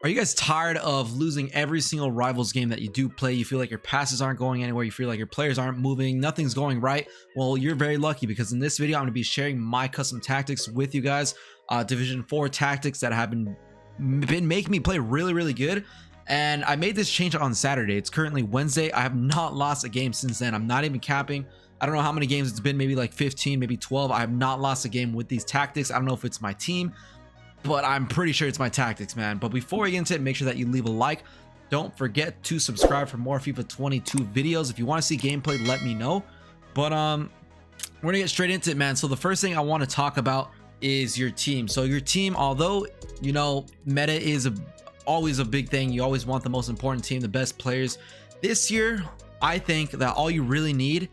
Are you guys tired of losing every single Rivals game that you do play? You feel like your passes aren't going anywhere. You feel like your players aren't moving. Nothing's going right. Well, you're very lucky because in this video, I'm going to be sharing my custom tactics with you guys. Division 4 tactics that have been making me play really good. And I made this change on Saturday. It's currently Wednesday. I have not lost a game since then. I'm not even capping. I don't know how many games it's been, maybe like 15, maybe 12. I have not lost a game with these tactics. I don't know if it's my team, but I'm pretty sure it's my tactics, man. But before we get into it, make sure that you leave a like. Don't forget to subscribe for more FIFA 22 videos. If you want to see gameplay, let me know. But we're gonna get straight into it, man. So the first thing I want to talk about is your team. So your team, although you know meta is always a big thing, you always want the most important team, the best players. This year, I think that all you really need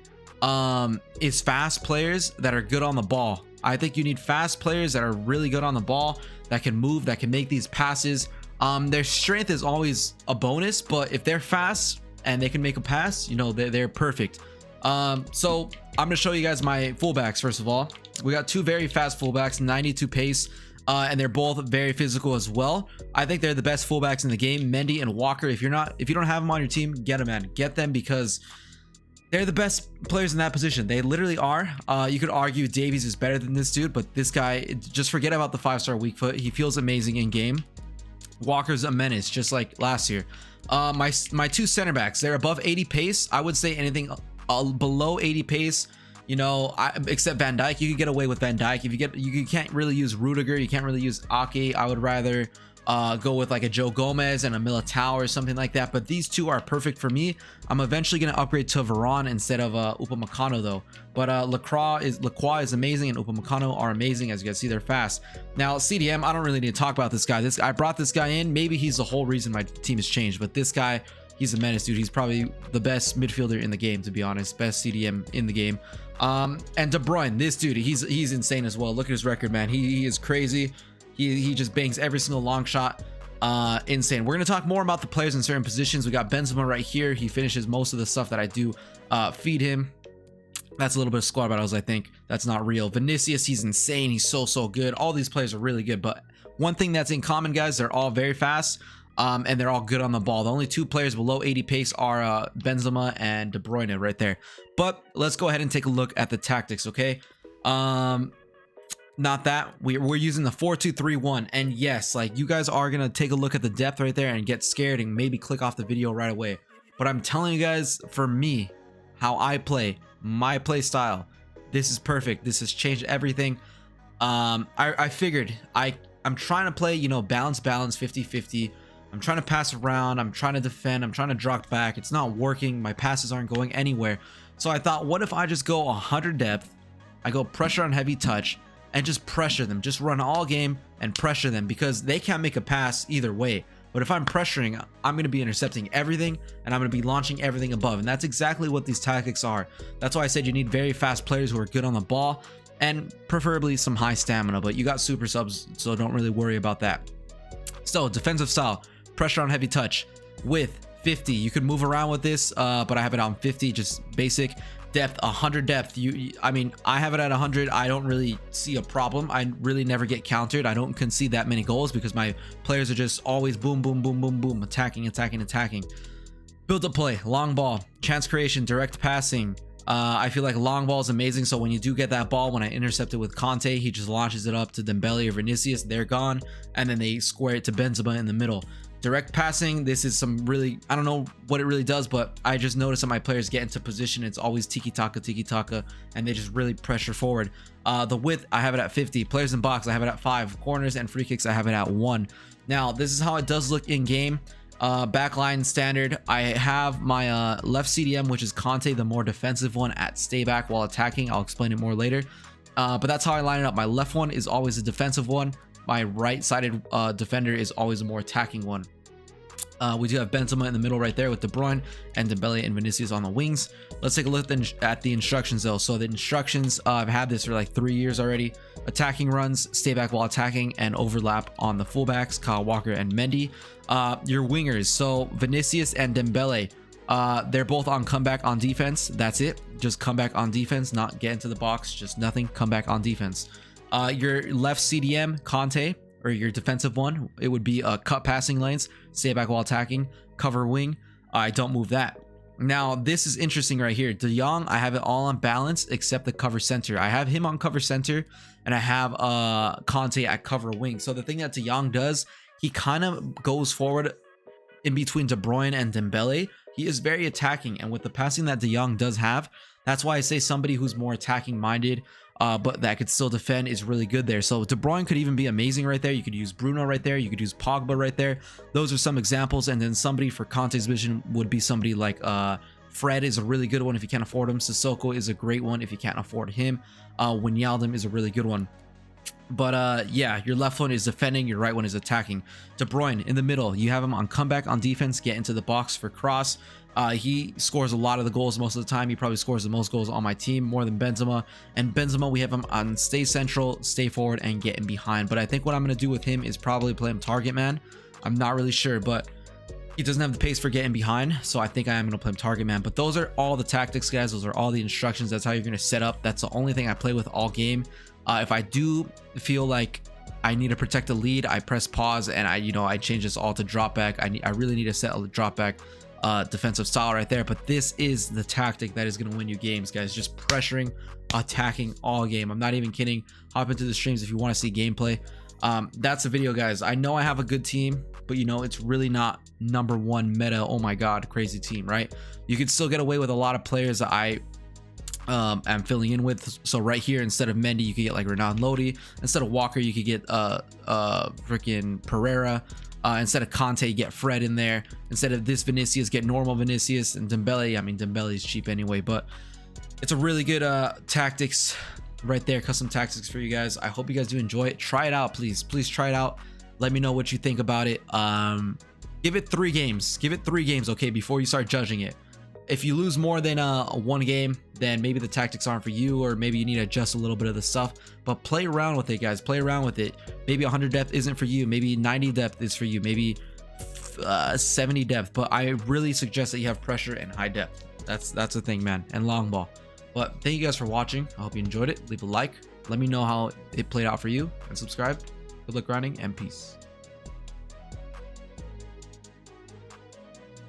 is fast players that are good on the ball. I think you need fast players that are really good on the ball, that can move, that can make these passes. Their strength is always a bonus, but if they're fast and they can make a pass, you know, they're perfect. So I'm gonna show you guys my fullbacks. First of all, we got two very fast fullbacks, 92 pace, and they're both very physical as well. I think they're the best fullbacks in the game, Mendy and Walker. If you don't have them on your team, get them, man. Get them because they're the best players in that position. They literally are. You could argue Davies is better than this dude, but this guy, just forget about the 5-star weak foot. He feels amazing in game. Walker's a menace, just like last year. My two center backs, they're above 80 pace. I would say anything below 80 pace, you know, except Van Dijk. You could get away with Van Dijk. If you can't really use Rudiger, you can't really use Ake. I would rather go with like a Joe Gomez and a Militao or something like that, but these two are perfect for me. I'm eventually going to upgrade to Varane instead of Upamecano though. But Lacroix is amazing, and Upamecano are amazing. As you guys see, they're fast. Now CDM, I don't really need to talk about this guy. I brought this guy in. Maybe he's the whole reason my team has changed, but this guy, he's a menace, dude. He's probably the best midfielder in the game, to be honest. Best CDM in the game. And De Bruyne, this dude, he's insane as well. Look at his record, man. He is crazy. He just bangs every single long shot. Insane. We're gonna talk more about the players in certain positions. We got Benzema right here. He finishes most of the stuff that I do feed him. That's a little bit of squad battles. I think that's not real. Vinicius, he's insane. He's so good. All these players are really good, but one thing that's in common, guys, they're all very fast, and they're all good on the ball. The only two players below 80 pace are Benzema and De Bruyne right there. But let's go ahead and take a look at the tactics, okay? Not that we're using the 4-2-3-1, and yes, like, you guys are gonna take a look at the depth right there and get scared and maybe click off the video right away. But I'm telling you guys, for me, how I play, my play style, this is perfect. This has changed everything. I figured I'm trying to play, you know, balance 50-50. I'm trying to pass around, I'm trying to defend, I'm trying to drop back. It's not working. My passes aren't going anywhere. So I thought, what if I just go 100 depth, I go pressure on heavy touch, and just pressure them, just run all game and pressure them, because they can't make a pass either way. But if I'm pressuring, I'm going to be intercepting everything, and I'm going to be launching everything above. And that's exactly what these tactics are. That's why I said you need very fast players who are good on the ball, and preferably some high stamina, but you got super subs, so don't really worry about that. So defensive style, pressure on heavy touch with 50. You could move around with this, but I have it on 50, just basic. Depth, 100 depth. I mean, I have it at 100. I don't really see a problem. I really never get countered. I don't concede that many goals because my players are just always boom, attacking. Build up play, long ball, chance creation, direct passing. I feel like long ball is amazing. So when you do get that ball, when I intercept it with Conte, he just launches it up to Dembele or Vinicius. They're gone, and then they square it to Benzema in the middle. Direct passing, this is some really, I don't know what it really does, but I just noticed that my players get into position. It's always tiki-taka, and they just really pressure forward. The width, I have it at 50. Players in box, I have it at 5. Corners and free kicks, I have it at 1. Now, this is how it does look in game. Backline standard, I have my left CDM, which is Conte, the more defensive one, at stay back while attacking. I'll explain it more later. But that's how I line it up. My left one is always a defensive one. My right-sided defender is always a more attacking one. We do have Benzema in the middle right there with De Bruyne and Dembele and Vinicius on the wings. Let's take a look at the instructions though. So the instructions, I've had this for like 3 years already. Attacking runs, stay back while attacking, and overlap on the fullbacks, Kyle Walker and Mendy. Your wingers, so Vinicius and Dembele, they're both on comeback on defense. That's it. Just come back on defense, not get into the box, just nothing. Come back on defense. Your left CDM, Conte, or your defensive one, it would be cut passing lanes, stay back while attacking, cover wing. I don't move that. Now this is interesting right here. De Jong, I have it all on balance except the cover center. I have him on cover center, and I have Conte at cover wing. So the thing that De Jong does, he kind of goes forward in between De Bruyne and Dembele. He is very attacking, and with the passing that De Jong does have, that's why I say somebody who's more attacking minded, but that could still defend, is really good there. So De Bruyne could even be amazing right there. You could use Bruno right there. You could use Pogba right there. Those are some examples. And then somebody for Conte's vision would be somebody like Fred is a really good one if you can't afford him. Sissoko is a great one if you can't afford him. Wijnaldum is a really good one. But yeah, your left one is defending, your right one is attacking. De Bruyne in the middle, you have him on comeback on defense, get into the box for cross. He scores a lot of the goals most of the time. He probably scores the most goals on my team, more than Benzema. And Benzema, we have him on stay central, stay forward, and get in behind. But I think what I'm going to do with him is probably play him target man. I'm not really sure, but he doesn't have the pace for getting behind, so I think I am going to play him target man. But those are all the tactics, guys. Those are all the instructions. That's how you're going to set up. That's the only thing I play with all game. If I do feel like I need to protect the lead, I press pause and I change this all to drop back. I really need to set a drop back defensive style right there. But this is the tactic that is going to win you games, guys. Just pressuring, attacking all game. I'm not even kidding. Hop into the streams if you want to see gameplay. That's the video, guys. I know I have a good team, but it's really not #1 meta, oh my god, crazy team, right? You can still get away with a lot of players that I am filling in with. So right here, instead of Mendy, you could get like Renan Lodi. Instead of Walker, you could get freaking Pereira. Instead of Conte, you get Fred in there. Instead of this Vinicius, get normal Vinicius. And Dembele, I mean, Dembele is cheap anyway, but it's a really good tactics right there, custom tactics for you guys. I hope you guys do enjoy it. Try it out, please try it out. Let me know what you think about it. Give it 3 games, okay, before you start judging it. If you lose more than 1 game, then maybe the tactics aren't for you, or maybe you need to adjust a little bit of the stuff. But play around with it, guys. Play around with it. Maybe 100 depth isn't for you. Maybe 90 depth is for you. Maybe 70 depth. But I really suggest that you have pressure and high depth. That's the thing, man. And long ball. But thank you guys for watching. I hope you enjoyed it. Leave a like. Let me know how it played out for you, and subscribe. Good luck grinding, and peace.